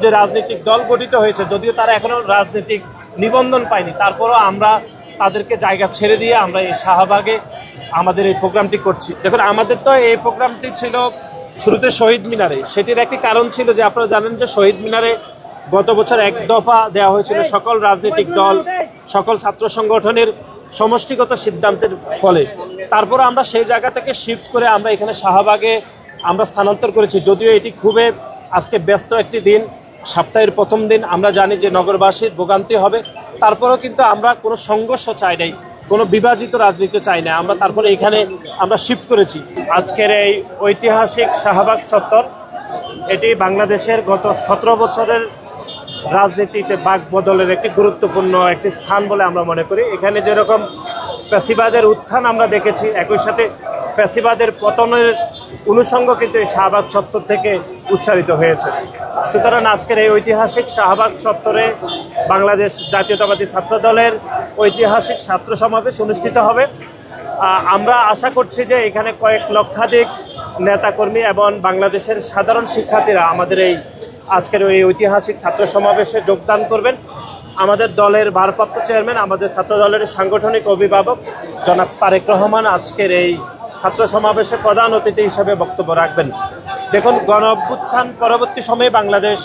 যে রাজনৈতিক দল গঠিত হয়েছে, যদিও তারা এখনো রাজনৈতিক নিবন্ধন পায়নি, তারপরও আমরা তাদেরকে জায়গা ছেড়ে দিয়ে আমরা এই শাহবাগে আমাদের এই প্রোগ্রামটি করছি। দেখুন, আমাদের তো এই প্রোগ্রামটি ছিল শুরুতে শহীদ মিনারে। সেটির একটি কারণ ছিল যে আপনারা জানেন যে শহীদ মিনারে গত বছর এক দফা দেওয়া হয়েছিল সকল রাজনৈতিক দল, সকল ছাত্র সংগঠনের সমষ্টিগত সিদ্ধান্তের ফলে। তারপর আমরা সেই জায়গা থেকে শিফট করে আমরা এখানে শাহবাগে আমরা স্থানান্তর করেছি। যদিও এটি খুবই আজকে ব্যস্ত একটি দিন, সপ্তাহের প্রথম দিন, আমরা জানি যে নগরবাসীর ভোগান্তি হবে, তারপরেও কিন্তু আমরা কোনো সংঘর্ষ চাই নাই, কোনো বিভাজিত রাজনীতি চাই না। আমরা তারপরে এখানে আমরা শিফট করেছি। আজকের এই ঐতিহাসিক শাহবাগ চত্বর, এটি বাংলাদেশের গত 17 বছরের রাজনীতিতে বাক বদলের একটি গুরুত্বপূর্ণ একটি স্থান বলে আমরা মনে করি। এখানে যেরকম ফ্যাসিবাদের উত্থান আমরা দেখেছি, একই সাথে ফ্যাসিবাদের পতনের অনুষঙ্গ কিন্তু এই শাহবাগ চত্বর থেকে উচ্চারিত হয়েছে। সুতরাং আজকের এই ঐতিহাসিক শাহবাগ চত্বরে বাংলাদেশ জাতীয়তাবাদী ছাত্র দলের ঐতিহাসিক ছাত্র সমাবেশ অনুষ্ঠিত হবে। আমরা আশা করছি যে এখানে কয়েক লক্ষাধিক নেতাকর্মী এবং বাংলাদেশের সাধারণ শিক্ষার্থীরা আমাদের এই আজকের এই ঐতিহাসিক ছাত্র সমাবেশে যোগদান করবেন। আমাদের দলের ভারপ্রাপ্ত চেয়ারম্যান, আমাদের ছাত্র দলের সাংগঠনিক অভিভাবক জনাব তারেক রহমান আজকের এই ছাত্র সমাবেশে প্রধান অতিথি হিসেবে বক্তব্য রাখবেন। দেখুন, গণ অভ্যুত্থান পরবর্তী সময়ে বাংলাদেশ